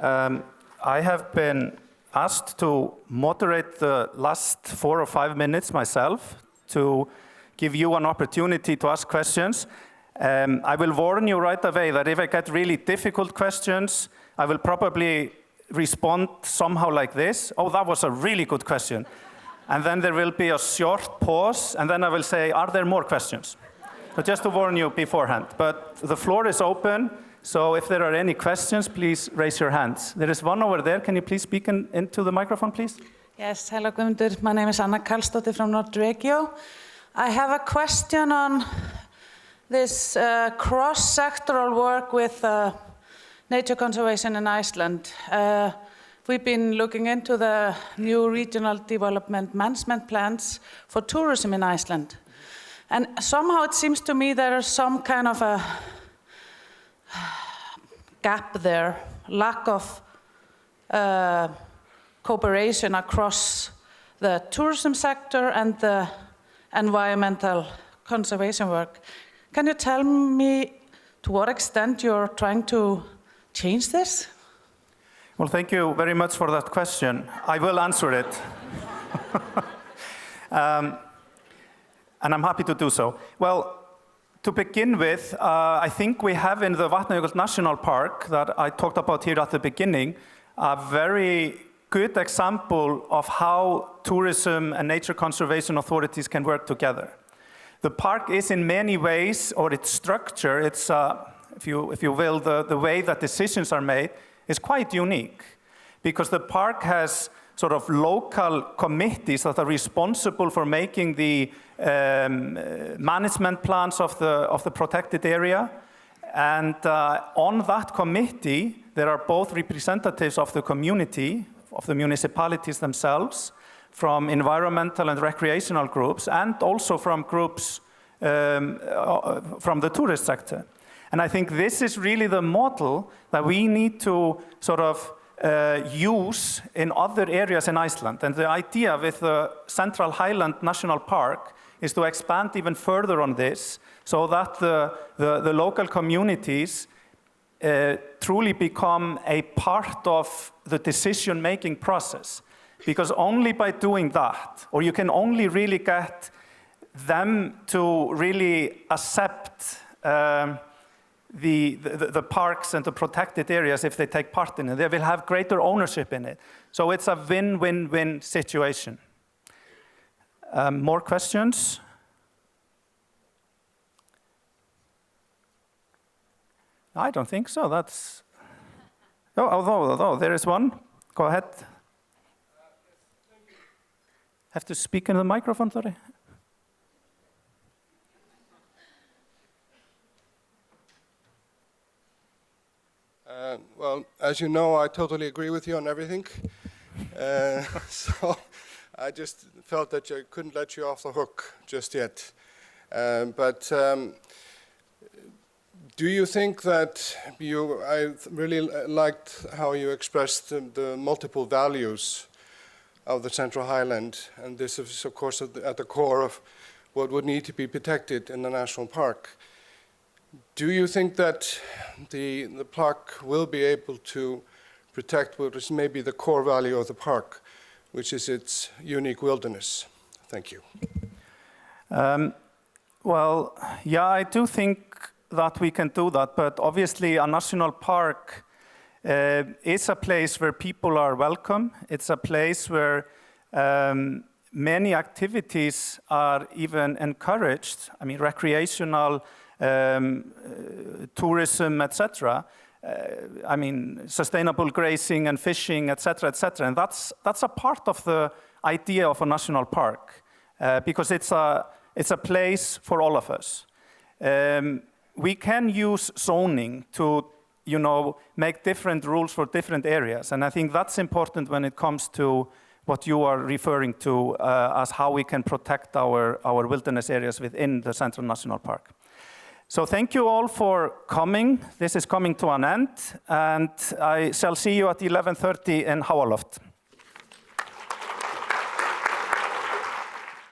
I have been asked to moderate the last 4 or 5 minutes myself to give you an opportunity to ask questions. I will warn you right away that if I get really difficult questions, I will probably respond somehow like this. Oh, that was a really good question. And then there will be a short pause, and then I will say, are there more questions? So just to warn you beforehand. But the floor is open, so if there are any questions, please raise your hands. There is one over there. Can you please speak into the microphone, please? Yes, hello, Guðmundur. My name is Anna Karlsdóttir from Nordregio. I have a question on this cross-sectoral work with nature conservation in Iceland. We've been looking into the new regional development management plans for tourism in Iceland. And somehow it seems to me there is some kind of a gap there, lack of cooperation across the tourism sector and the environmental conservation work. Can you tell me to what extent you're trying to change this? Well, thank you very much for that question. I will answer it. And I'm happy to do so. Well, to begin with, I think we have in the Vatnajökull National Park that I talked about here at the beginning, a very good example of how tourism and nature conservation authorities can work together. The park is in many ways, or its structure, it's, if you will, the way that decisions are made is quite unique, because the park has sort of local committees that are responsible for making the management plans of the protected area. And on that committee, there are both representatives of the community, of the municipalities themselves, from environmental and recreational groups, and also from groups from the tourist sector. And I think this is really the model that we need to sort of use in other areas in Iceland. And the idea with the Central Highland National Park is to expand even further on this, so that the local communities truly become a part of the decision-making process. Because only by doing that, or you can only really get them to really accept the parks and the protected areas if they take part in it. They will have greater ownership in it. So it's a win-win-win situation. More questions? I don't think so. That's... Oh, although there is one. Go ahead. Have to speak in the microphone, sorry. Well, as you know, I totally agree with you on everything. So I just felt that I couldn't let you off the hook just yet. Do you think that I really liked how you expressed the multiple values of the Central Highland, and this is, of course, at the core of what would need to be protected in the national park. Do you think that the park will be able to protect what is maybe the core value of the park, which is its unique wilderness? Thank you. Well, yeah, I do think that we can do that, but obviously a national park is a place where people are welcome. It's a place where many activities are even encouraged. I mean, recreational, tourism, etc. I mean, sustainable grazing and fishing, etc., etc. And that's a part of the idea of a national park, because it's a place for all of us. We can use zoning to, make different rules for different areas, and I think that's important when it comes to what you are referring to as how we can protect our wilderness areas within the Central National Park. So thank you all for coming. This is coming to an end, and I shall see you at 11:30 in Háaloft.